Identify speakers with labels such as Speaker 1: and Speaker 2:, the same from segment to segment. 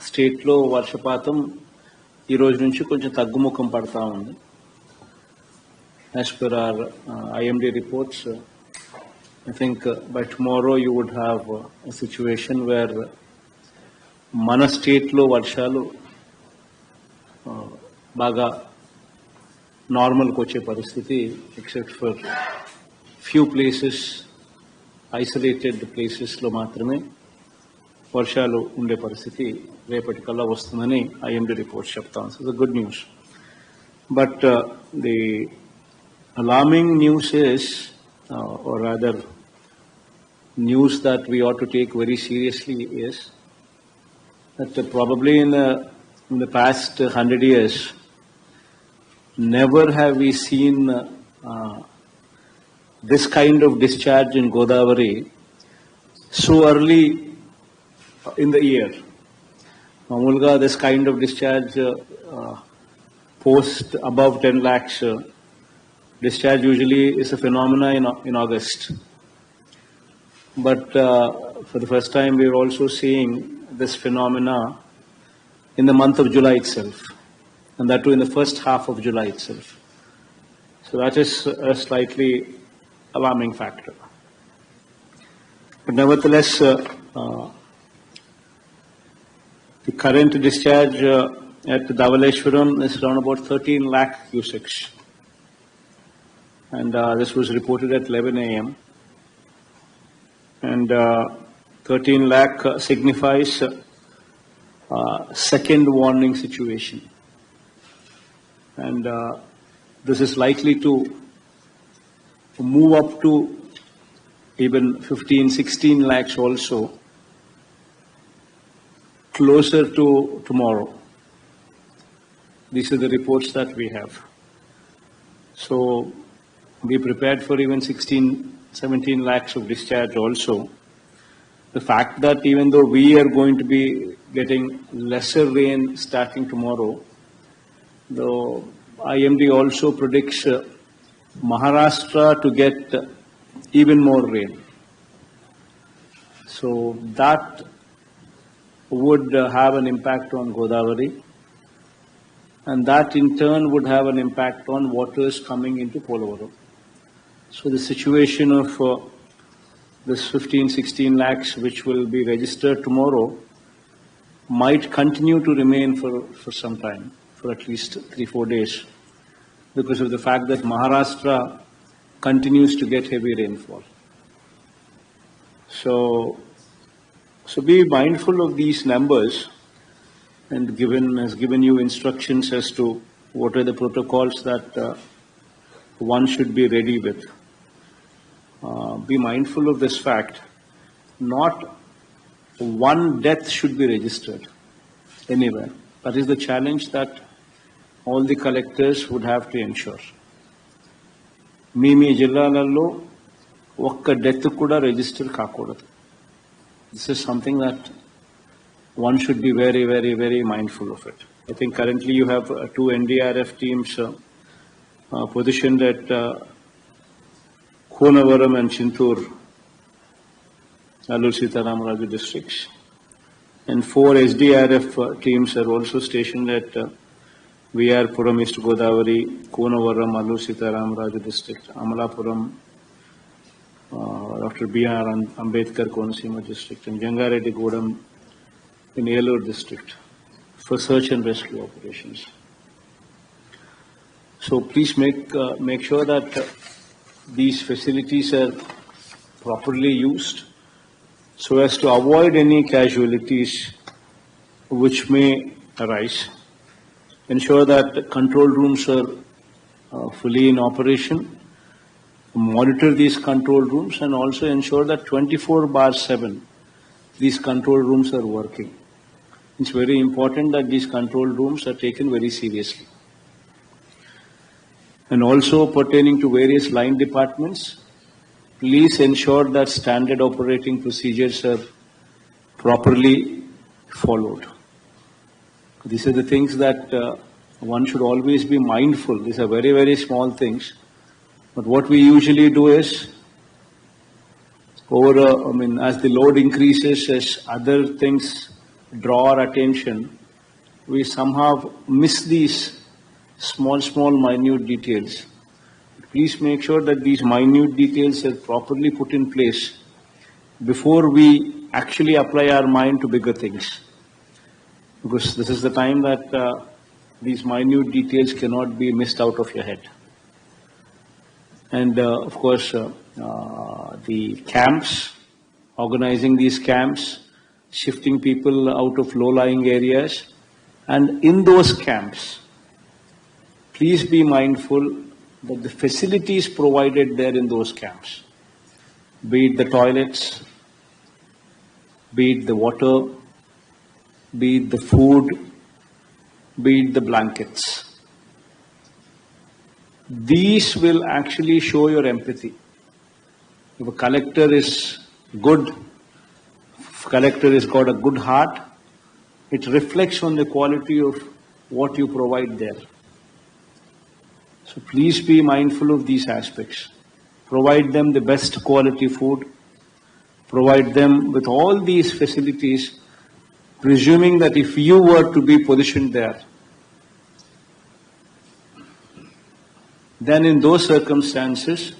Speaker 1: స్టేట్లో వర్షపాతం ఈ రోజు నుంచి కొంచెం తగ్గుముఖం పడతా ఉంది. As per our IMD reports, I think by tomorrow you would have a situation where మన స్టేట్లో వర్షాలు బాగా నార్మల్కి వచ్చే పరిస్థితి, except for few places, isolated ప్లేసెస్లో మాత్రమే వర్షాలు ఉండే పరిస్థితి రేపటికల్లా వస్తుందని ఐఎండీ రిపోర్ట్స్ చెప్తాను. So good news. But the alarming news is, or rather news that we ought to take very seriously is that probably in the past 100 years, never have we seen this kind of discharge in Godavari so early in the year. Mamulga, this kind of discharge post above 10 lakhs discharge usually is a phenomena in August. But for the first time we are also seeing this phenomena in the month of July itself, and that too in the first half of July itself. So that is a slightly alarming factor. But nevertheless, the current discharge at Dhavaleshwaram is around about 13 lakh cusecs. And this was reported at 11 a.m. And 13 lakh signifies second warning situation. And this is likely to move up to even 15, 16 lakhs also closer to tomorrow. These are the reports that we have. So be prepared for even 16, 17 lakhs of discharge also. The fact that even though we are going to be getting lesser rain starting tomorrow, the IMD also predicts Maharashtra to get even more rain. So that would have an impact on Godavari, and that in turn would have an impact on waters coming into Polavaram. So the situation of this 15, 16 lakhs which will be registered tomorrow might continue to remain for some time, for at least 3-4 days, because of the fact that Maharashtra continues to get heavy rainfall. So be mindful of these numbers, and has given you instructions as to what are the protocols that one should be ready with. Be mindful of this fact. Not one death should be registered anywhere. That is the challenge that all the collectors would have to ensure. Mee జిల్లాలలో ఒక్క death కూడా register కాకూడదు. This is something that one should be very, very, very mindful of it. I think currently you have 2 NDRF teams positioned at Konavaram and Chintur, Allur Sitaramraju districts, and 4 SDRF teams are also stationed at VRpuram, East Godavari, Konavaram, Allur Sitaramraju district, Amalapuram, Dr. B.R. Ambedkar Konaseema district, and Jangareddy Godam in Elur district for search and rescue operations. So please make sure that these facilities are properly used so as to avoid any casualties which may arise. Ensure that control rooms are fully in operation. Monitor these control rooms, and also ensure that 24/7 these control rooms are working. It's very important that these control rooms are taken very seriously. And also pertaining to various line departments, please ensure that standard operating procedures are properly followed. These are the things that one should always be mindful. These are very, very small things. But what we usually do is, as the load increases, as other things draw our attention, we somehow miss these small, minute details. Please make sure that these minute details are properly put in place before we actually apply our mind to bigger things. Because this is the time that these minute details cannot be missed out of your head. And of course, the camps, organizing these camps, shifting people out of low-lying areas, and in those camps, please be mindful that the facilities provided there in those camps, be it the toilets, be it the water, be it the food, be it the blankets. These will actually show your empathy. If a collector is good, if a collector has got a good heart, it reflects on the quality of what you provide there. So please be mindful of these aspects. Provide them the best quality food. Provide them with all these facilities, presuming that if you were to be positioned there, then in those circumstances,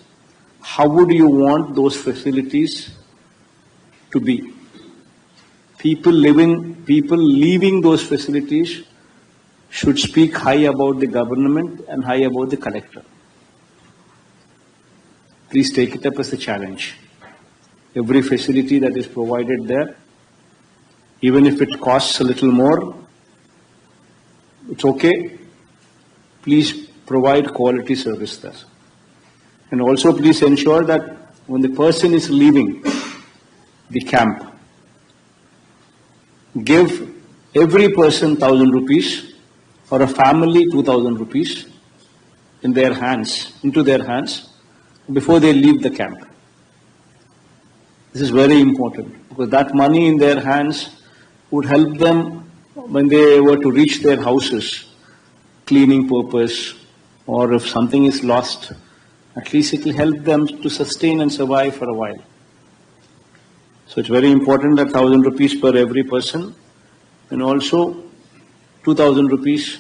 Speaker 1: how would you want those facilities to be? People leaving those facilities should speak high about the government and high about the collector. Please take it up as a challenge. Every facility that is provided there, even if it costs a little more, it's okay. Please provide quality service there. And also please ensure that when the person is leaving the camp, give every person 1,000 rupees or a family 2,000 rupees into their hands before they leave the camp. This is very important because that money in their hands would help them when they were to reach their houses, cleaning purpose, or if something is lost, at least it will help them to sustain and survive for a while. So it's very important that 1,000 rupees per every person and also 2,000 rupees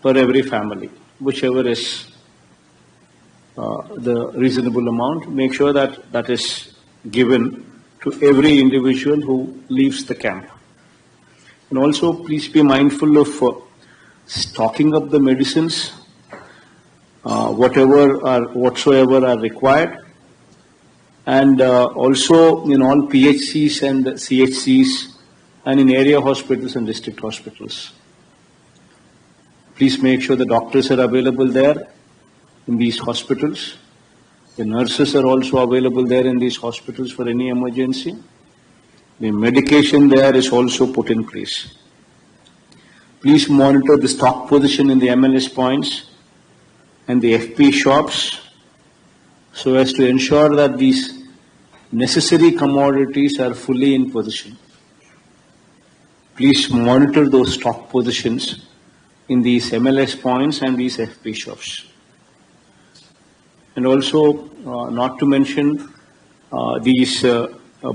Speaker 1: per every family, whichever is the reasonable amount. Make sure that that is given to every individual who leaves the camp. And also please be mindful of stocking up the medicines, whatsoever are required, and also in all PHCs and CHCs and in area hospitals and district hospitals. Please make sure the doctors are available there in these hospitals. The nurses are also available there in these hospitals for any emergency. The medication there is also put in place. Please monitor the stock position in the MLS points and the FP shops so as to ensure that these necessary commodities are fully in position. Please monitor those stock positions in these MLS points and these FP shops. And also, not to mention these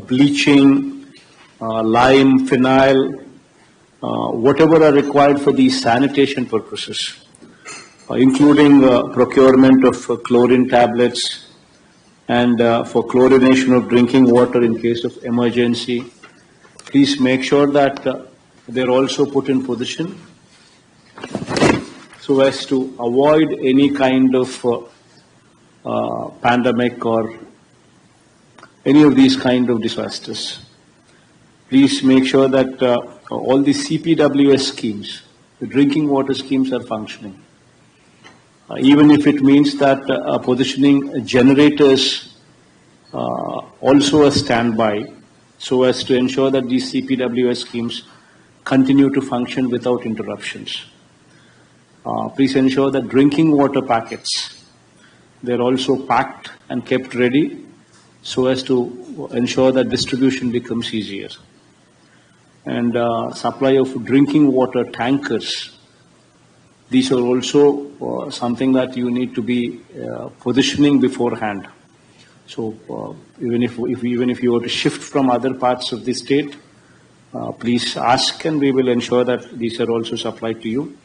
Speaker 1: bleaching, lime, phenyl, whatever are required for these sanitation purposes, including procurement of chlorine tablets and for chlorination of drinking water in case of emergency. Please make sure that they're also put in position so as to avoid any kind of pandemic or any of these kind of disasters. Please make sure that all the CPWS schemes, the drinking water schemes, are functioning. Even if it means that positioning generators also a standby so as to ensure that these CPWS schemes continue to function without interruptions. Please ensure that drinking water packets, they're also packed and kept ready so as to ensure that distribution becomes easier. And supply of drinking water tankers, these are also something that you need to be positioning beforehand. So even if you were to shift from other parts of the state, please ask and we will ensure that these are also supplied to you.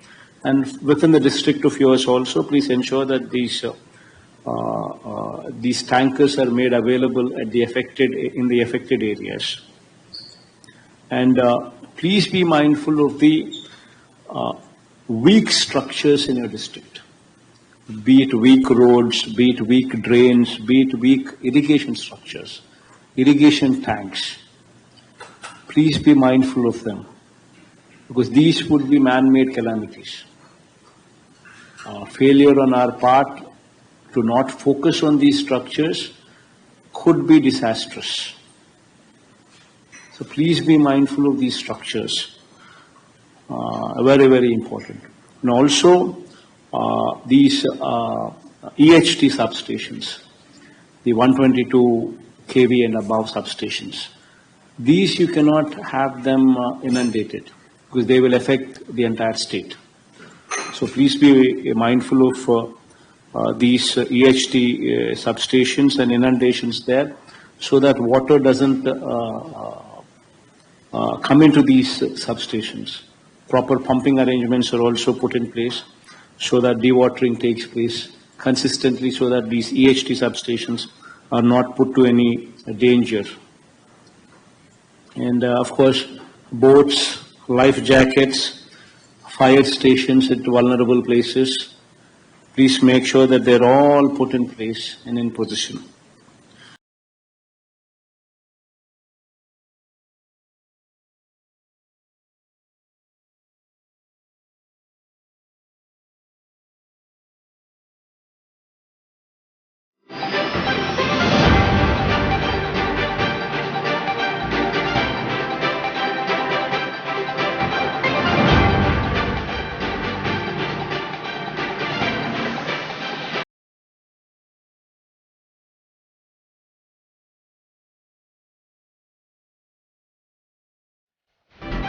Speaker 1: And within the district of yours also, please ensure that these tankers are made available at in the affected areas. And please be mindful of the weak structures in your district, be it weak roads, be it weak drains, be it weak irrigation structures, irrigation tanks. Please be mindful of them, because these would be man-made calamities. Failure on our part to not focus on these structures could be disastrous. So please be mindful of these structures. Very, very important. And also these EHT substations, the 122 kV and above substations. These you cannot have them inundated, because they will affect the entire state. So please be mindful of these EHT substations and inundations there, so that water doesn't come into these substations. Proper pumping arrangements are also put in place so that dewatering takes place consistently, so that these EHT substations are not put to any danger. And of course, boats, life jackets, fire stations at vulnerable places, please make sure that they're all put in place and in position.